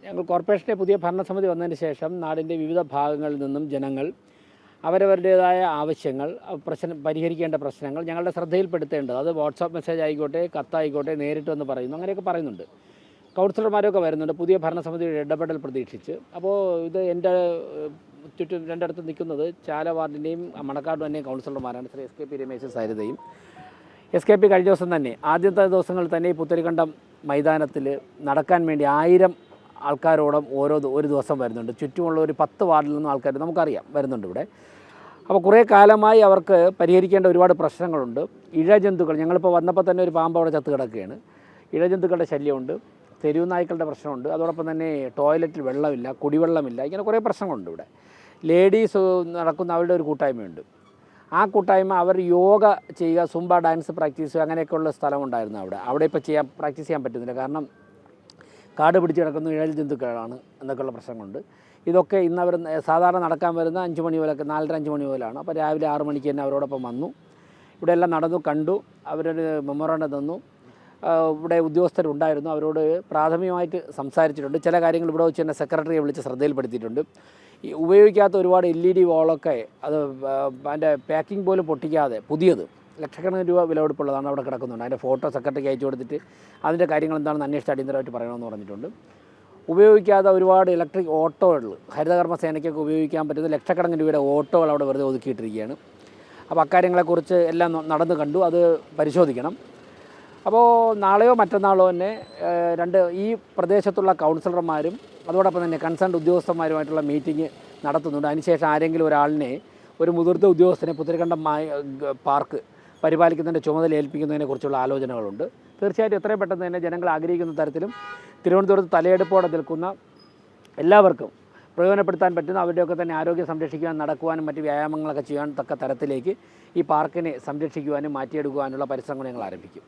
ഞങ്ങൾ കോർപ്പറേഷൻ്റെ പുതിയ ഭരണസമിതി വന്നതിന് ശേഷം നാടിൻ്റെ വിവിധ ഭാഗങ്ങളിൽ നിന്നും ജനങ്ങൾ അവരവരുടേതായ ആവശ്യങ്ങൾ പരിഹരിക്കേണ്ട പ്രശ്നങ്ങൾ ഞങ്ങളുടെ ശ്രദ്ധയിൽപ്പെടുത്തേണ്ടത് അത് വാട്സാപ്പ് മെസ്സേജ് ആയിക്കോട്ടെ കത്തായിക്കോട്ടെ നേരിട്ട് വന്ന് പറയുന്നു അങ്ങനെയൊക്കെ പറയുന്നുണ്ട്. കൗൺസിലർമാരൊക്കെ വരുന്നുണ്ട് പുതിയ ഭരണസമിതിയുടെ ഇടപെടൽ പ്രതീക്ഷിച്ച്. അപ്പോൾ ഇത് എൻ്റെ ചുറ്റും രണ്ടിടത്ത് നിൽക്കുന്നത് ചാല വാർഡിൻ്റെയും മണക്കാട് തന്നെയും കൗൺസിലർമാരാണ് ശ്രീ SKP രമേശ് സരിതയും. SKP കഴിഞ്ഞ ദിവസം തന്നെ ആദ്യത്തെ ദിവസങ്ങളിൽ തന്നെ ഈ പുത്തരിക്കണ്ടം മൈതാനത്തിൽ നടക്കാൻ വേണ്ടി 1000 ആൾക്കാരോളം ഒരു ദിവസം വരുന്നുണ്ട്. ചുറ്റുമുള്ള ഒരു 10 വാർഡിൽ നിന്നും ആൾക്കാർ നമുക്കറിയാം വരുന്നുണ്ട് ഇവിടെ. അപ്പോൾ കുറേ കാലമായി അവർക്ക് പരിഹരിക്കേണ്ട ഒരുപാട് പ്രശ്നങ്ങളുണ്ട്. ഇഴജന്തുക്കൾ ഞങ്ങളിപ്പോൾ വന്നപ്പോൾ തന്നെ ഒരു പാമ്പ് അവിടെ ചത്ത് കിടക്കുകയാണ്. ഇഴജന്തുക്കളുടെ ശല്യമുണ്ട്, തെരുവ് നായ്ക്കളുടെ പ്രശ്നമുണ്ട്, അതോടൊപ്പം തന്നെ ടോയ്ലറ്റിൽ വെള്ളമില്ല, കുടിവെള്ളമില്ല, ഇങ്ങനെ കുറേ പ്രശ്നങ്ങളുണ്ട് ഇവിടെ. ലേഡീസ് നടക്കുന്ന അവരുടെ ഒരു കൂട്ടായ്മയുണ്ട്. ആ കൂട്ടായ്മ അവർ യോഗ ചെയ്യുക, സുംബ ഡാൻസ് പ്രാക്ടീസ് അങ്ങനെയൊക്കെയുള്ള സ്ഥലമുണ്ടായിരുന്നു അവിടെ ഇപ്പോൾ പ്രാക്ടീസ് ചെയ്യാൻ പറ്റുന്നില്ല. കാരണം കാട് പിടിച്ച് കിടക്കുന്ന ഇഴൽ ജന്തുക്കളാണ് എന്നൊക്കെയുള്ള പ്രശ്നങ്ങളുണ്ട്. ഇതൊക്കെ ഇന്ന് അവർ സാധാരണ നടക്കാൻ വരുന്ന 5 മണി മുതലൊക്കെ 4:30-5 മണി മുതലാണ്. അപ്പോൾ രാവിലെ 6 മണിക്ക് തന്നെ അവരോടൊപ്പം വന്നു, ഇവിടെ എല്ലാം നടന്നു കണ്ടു, അവരൊരു മെമ്മോറാണ്ടം തന്നു. ഇവിടെ ഉദ്യോഗസ്ഥരുണ്ടായിരുന്നു, അവരോട് പ്രാഥമികമായിട്ട് സംസാരിച്ചിട്ടുണ്ട്. ചില കാര്യങ്ങൾ ഇവിടെ വെച്ച് തന്നെ സെക്രട്ടറിയെ വിളിച്ച് ശ്രദ്ധയിൽപ്പെടുത്തിയിട്ടുണ്ട്. ഈ ഉപയോഗിക്കാത്ത ഒരുപാട് LED വാളൊക്കെ അത് അതിൻ്റെ പാക്കിംഗ് പോലും പൊട്ടിക്കാതെ പുതിയത് ലക്ഷക്കണക്കിന് രൂപ വിലപിടിപ്പുള്ളതാണ് അവിടെ കിടക്കുന്നുണ്ട്. അതിൻ്റെ ഫോട്ടോ സെക്രട്ടറിക്ക് അയച്ചു കൊടുത്തിട്ട് അതിൻ്റെ കാര്യങ്ങൾ എന്താണെന്ന് അന്വേഷിച്ച് അടിയന്തരമായിട്ട് പറയണമെന്ന് പറഞ്ഞിട്ടുണ്ട്. ഉപയോഗിക്കാതെ ഒരുപാട് ഇലക്ട്രിക് ഓട്ടോകൾ ഹരിതകർമ്മ സേനയ്ക്കൊക്കെ ഉപയോഗിക്കാൻ പറ്റുന്ന ലക്ഷക്കണക്കിന് രൂപയുടെ ഓട്ടോകൾ അവിടെ വെറുതെ ഒതുക്കിയിട്ടിരിക്കുകയാണ്. അപ്പോൾ അക്കാര്യങ്ങളെക്കുറിച്ച് എല്ലാം നടന്നു കണ്ടു, അത് പരിശോധിക്കണം. അപ്പോൾ നാളെയോ മറ്റന്നാളോ തന്നെ ഈ പ്രദേശത്തുള്ള കൗൺസിലർമാരും അതോടൊപ്പം തന്നെ കൺസേൺ ഉദ്യോഗസ്ഥന്മാരുമായിട്ടുള്ള മീറ്റിംഗ് നടത്തുന്നുണ്ട്. അതിനുശേഷം ആരെങ്കിലും ഒരാളിനെ, ഒരു മുതിർന്ന ഉദ്യോഗസ്ഥനെ പുത്തരിക്കണ്ടം പാർക്ക് പരിപാലിക്കുന്നതിൻ്റെ ചുമതല ഏൽപ്പിക്കുന്നതിനെക്കുറിച്ചുള്ള ആലോചനകളുണ്ട്. തീർച്ചയായിട്ടും എത്രയും പെട്ടെന്ന് തന്നെ ജനങ്ങൾ ആഗ്രഹിക്കുന്ന തരത്തിലും തിരുവനന്തപുരത്ത് തലയെടുപ്പോടെ നിൽക്കുന്ന എല്ലാവർക്കും പ്രയോജനപ്പെടുത്താൻ പറ്റുന്ന അവരുടെയൊക്കെ തന്നെ ആരോഗ്യം സംരക്ഷിക്കുവാൻ, നടക്കുവാനും മറ്റ് വ്യായാമങ്ങളൊക്കെ ചെയ്യാൻ തക്ക തരത്തിലേക്ക് ഈ പാർക്കിനെ സംരക്ഷിക്കുവാനും മാറ്റിയെടുക്കുവാനുള്ള പരിശ്രമങ്ങൾ ഞങ്ങൾ ആരംഭിക്കും.